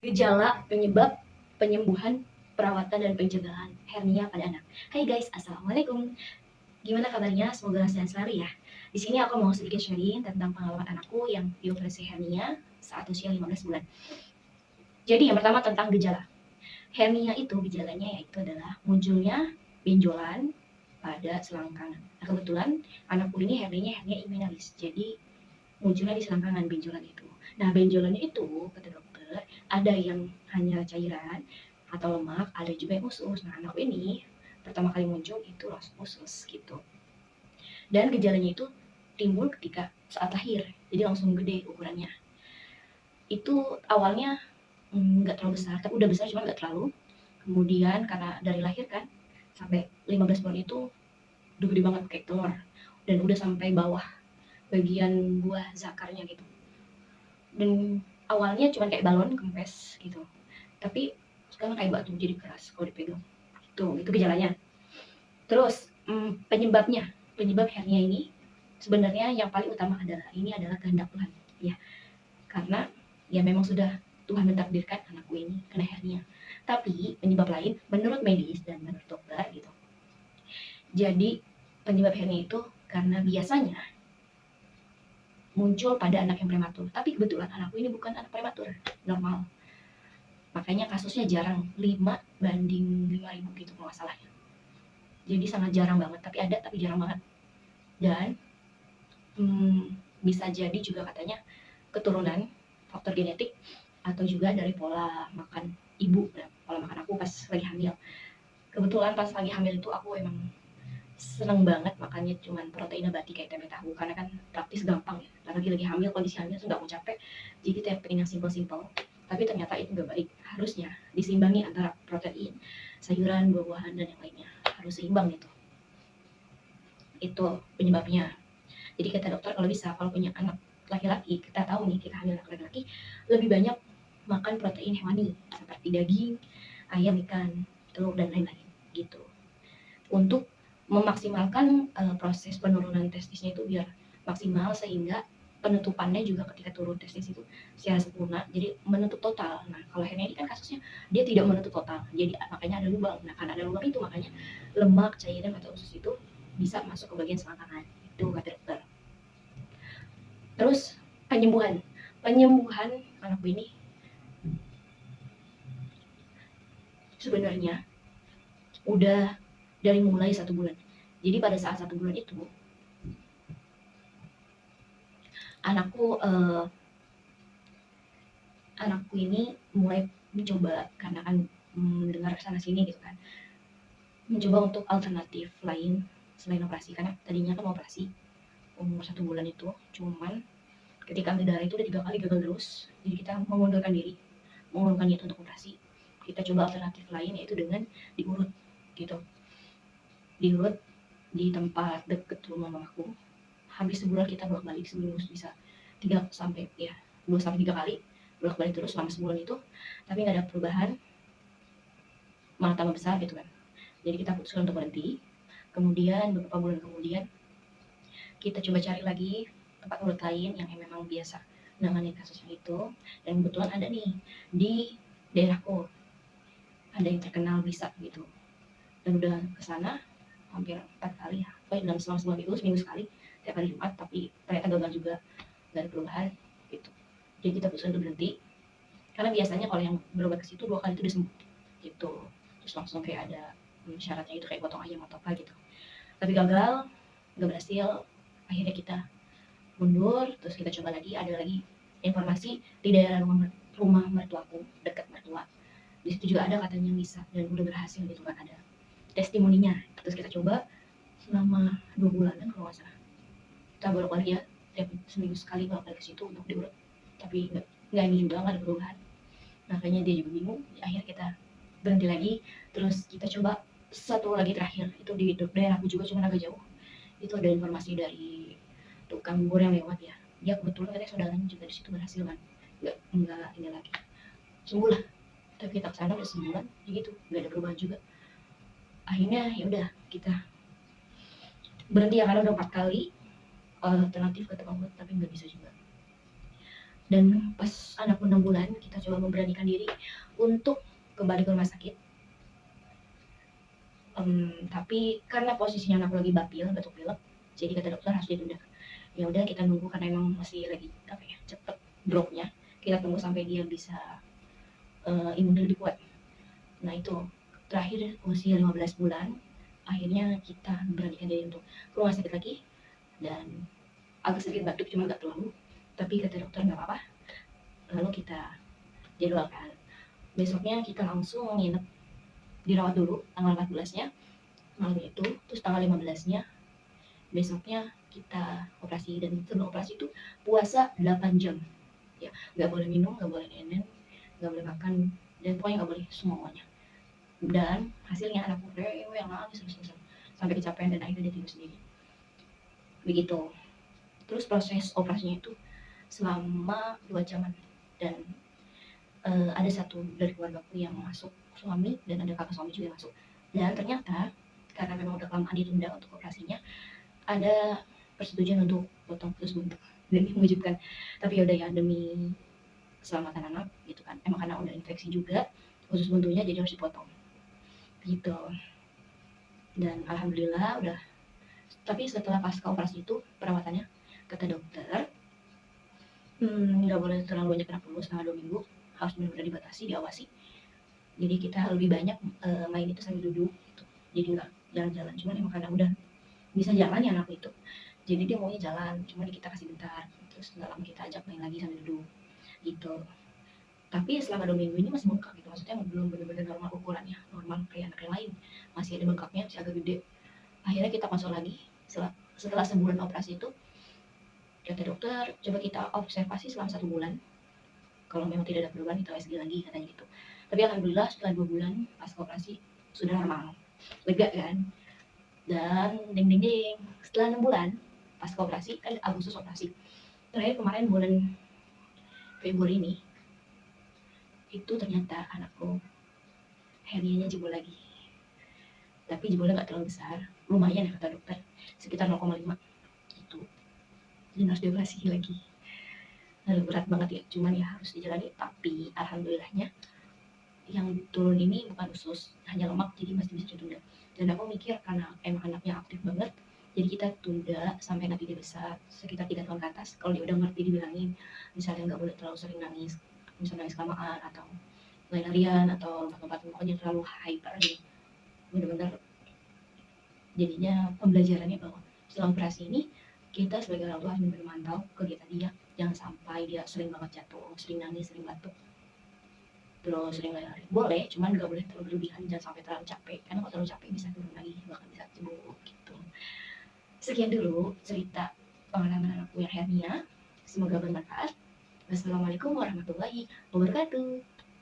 Gejala, penyebab, penyembuhan, perawatan, dan pencegahan hernia pada anak. Hai guys, assalamualaikum. Gimana kabarnya? Semoga sehat selalu ya. Di sini aku mau sedikit sharing tentang pengalaman anakku yang dioperasi hernia saat usia 15 bulan. Jadi yang pertama tentang gejala. Hernia itu gejalanya yaitu adalah munculnya benjolan pada selangkangan. Nah, kebetulan anakku ini hernia inguinalis. Jadi munculnya di selangkangan benjolan itu. Nah, benjolannya itu kata dokter ada yang hanya cairan atau lemak, ada juga yang usus. Nah, anakku ini pertama kali muncul itu langsung usus gitu. Dan gejalanya itu timbul ketika saat lahir, jadi langsung gede ukurannya. Itu awalnya nggak terlalu besar, tapi udah besar cuma nggak terlalu. Kemudian karena dari lahir kan sampai 15 bulan itu udah gede banget kayak telur dan udah sampai bawah bagian buah zakarnya gitu. Dan awalnya cuma kayak balon kempes gitu, tapi sekarang kayak batu jadi keras kalau dipegang. Itu gejalanya. Terus penyebab hernia ini sebenarnya yang paling utama adalah kehendak Tuhan ya, karena ya memang sudah Tuhan mentakdirkan anakku ini kena hernia. Tapi penyebab lain menurut medis dan menurut dokter gitu. Jadi penyebab hernia itu karena biasanya muncul pada anak yang prematur. Tapi kebetulan anakku ini bukan anak prematur, normal. Makanya kasusnya jarang, 5 banding 5.000 gitu kalau nggak salah. Jadi sangat jarang banget, tapi ada tapi jarang banget. Dan bisa jadi juga katanya keturunan, faktor genetik, atau juga dari pola makan ibu, pola makan aku pas lagi hamil. Kebetulan pas lagi hamil itu aku emang seneng banget makannya cuman protein nabati kayak tempe tahu, karena kan praktis gampang ya. Lagi hamil, kondisi hamil tuh nggak mau capek, jadi tempe yang simple-simple. Tapi ternyata itu nggak baik, harusnya diseimbangi antara protein, sayuran, buah-buahan, dan yang lainnya. Harus seimbang gitu. Itu penyebabnya. Jadi kata dokter kalau punya anak laki-laki, kita tahu nih kita hamil anak laki-laki, lebih banyak makan protein hewani seperti daging, ayam, ikan, telur, dan lain-lain gitu. Untuk memaksimalkan proses penurunan testisnya itu biar maksimal, sehingga penutupannya juga ketika turun testis itu secara sempurna, jadi menutup total. Nah, kalau hernia ini kan kasusnya dia tidak menutup total, jadi makanya ada lubang. Nah, karena ada lubang itu makanya lemak, cairan, atau usus itu bisa masuk ke bagian selangkangan. Itu kata dokter. Terus penyembuhan anakku ini sebenarnya udah dari mulai 1 bulan. Jadi pada saat 1 bulan itu anakku ini mulai mencoba, karena kan dengar sana sini gitu kan, mencoba untuk alternatif lain selain operasi, karena tadinya kan operasi umur 1 bulan itu, cuman ketika ambil darah itu udah 3 kali gagal terus, jadi kita mengundurkan niat untuk operasi. Kita coba alternatif lain, yaitu dengan diurut gitu, diurut di tempat deket rumah mamaku. Habis sebulan kita bolak-balik, seminggu bisa 2 sampai 3 kali bolak-balik terus selama sebulan itu, tapi nggak ada perubahan, malah tambah besar gitu kan. Jadi kita putuskan untuk berhenti. Kemudian beberapa bulan kemudian kita coba cari lagi tempat urut lain yang memang biasa menangani kasusnya itu, dan kebetulan ada nih di daerahku, ada yang terkenal bisa gitu, dan udah kesana hampir 4 kali ya, dalam selama sebulan itu seminggu sekali, tiap hari Jumat, tapi ternyata gagal juga, gak ada perubahan gitu. Jadi kita putuskan untuk berhenti, karena biasanya kalau yang berobat ke situ 2 kali itu udah sembuh gitu. Terus langsung kayak ada syaratnya itu kayak potong ayam atau apa gitu, tapi gagal, nggak berhasil. Akhirnya kita mundur, terus kita coba lagi, ada lagi informasi di daerah rumah mertuaku, dekat mertua, di situ juga ada katanya yang bisa dan udah berhasil gitu kan, ada testimoninya. Terus kita coba selama 2 bulanan kalau nggak salah, kita bolak-balik ya, tiap seminggu sekali bolak-balik ke situ untuk diurut, tapi nggak ini juga nggak ada perubahan. Makanya dia juga bingung, akhirnya kita berhenti lagi. Terus kita coba satu lagi terakhir, itu di daerahku juga, cuma agak jauh. Itu ada informasi dari tukang bubur yang lewat ya, dia kebetulan katanya saudaranya juga di situ berhasil kan, nggak ini lagi, sembuh lah. Tapi kita kesana udah sebulan ya gitu, nggak ada perubahan juga. Akhirnya ya udah kita berhenti ya, karena udah 4 kali alternatif ke tukang urut tapi nggak bisa juga. Dan pas anakku 6 bulan, kita coba memberanikan diri untuk kembali ke rumah sakit. Tapi karena posisinya anakku lagi batuk pilek, jadi kata dokter harus ditunda. Ya udah kita nunggu karena emang masih lagi cepet dropnya. Kita tunggu sampai dia bisa imunnya lebih kuat. Nah itu terakhir usia 15 bulan, akhirnya kita beranikan diri untuk ke rumah sakit lagi, dan agak sedikit batuk cuma nggak terlalu, tapi kata dokter nggak apa-apa. Lalu kita jadwalkan besoknya kita langsung nginep, dirawat dulu tanggal 14-nya malam itu, terus tanggal 15-nya besoknya kita operasi. Dan sebelum operasi itu puasa 8 jam ya, nggak boleh minum, nggak boleh nenen, nggak boleh makan, dan pokoknya nggak boleh semuanya. Dan hasilnya anakku yang nangis terus sampai kecapean dan akhirnya dia tidur sendiri begitu. Terus proses operasinya itu selama 2 jaman, dan ada satu dari keluargaku yang masuk, suami, dan ada kakak suami juga yang masuk. Dan ternyata karena memang udah kelamaan ditunda untuk operasinya, ada persetujuan untuk potong usus buntu. Dan ini mengejutkan, tapi yaudah ya, demi keselamatan anak gitu kan, emang karena udah infeksi juga usus buntunya jadi harus dipotong gitu. Dan alhamdulillah udah. Tapi setelah pasca operasi itu perawatannya, kata dokter nggak boleh terlalu banyak gerak dulu selama 2 minggu, harus benar-benar dibatasi, diawasi. Jadi kita lebih banyak main itu sambil duduk gitu. Jadi nggak jalan-jalan, cuman emang karena udah bisa jalan ya anak itu, jadi dia maunya jalan, cuma kita kasih bentar, terus nggak lama kita ajak main lagi sambil duduk gitu. Tapi selama 2 minggu ini masih bengkak gitu, maksudnya belum benar-benar normal ukurannya, normal kayak anak yang lain, masih ada bengkaknya, masih agak gede. Akhirnya kita masuk lagi setelah sebulan operasi itu, kata dokter coba kita observasi selama 1 bulan, kalau memang tidak ada perubahan kita USG lagi katanya gitu. Tapi alhamdulillah setelah 2 bulan pas operasi sudah normal, lega kan. Dan ding ding ding, setelah 6 bulan pas operasi, kan Agustus operasi, terakhir kemarin bulan Februari ini, itu ternyata anakku hernianya jebol lagi. Tapi jebolnya nggak terlalu besar, lumayan ya kata dokter, sekitar 0,5 gitu, dan harus dioperasi lagi. Berat banget ya, cuman ya harus dijalani. Tapi alhamdulillahnya yang turun ini bukan usus, hanya lemak, jadi masih bisa ditunda. Dan aku mikir karena emang anaknya aktif banget, jadi kita tunda sampai nanti dia besar, sekitar 3 tahun ke atas. Kalau dia udah ngerti dibilangin, misalnya nggak boleh terlalu sering nangis, misalnya nangis kelamaan atau lari-larian atau lompat-lompat, pokoknya terlalu hyper nih, bener-bener jadinya pembelajarannya bahwa setelah operasi ini kita sebagai orang tua harus memantau kegiatan dia, jangan sampai dia sering banget jatuh, sering nangis, sering batuk, terus sering lari. Boleh, cuman nggak boleh terlalu berlebihan, jangan sampai terlalu capek, karena kalau terlalu capek bisa turun lagi, bahkan bisa cebok gitu. Sekian dulu cerita pengalaman anakku yang hernia, semoga bermanfaat. Wassalamualaikum warahmatullahi wabarakatuh.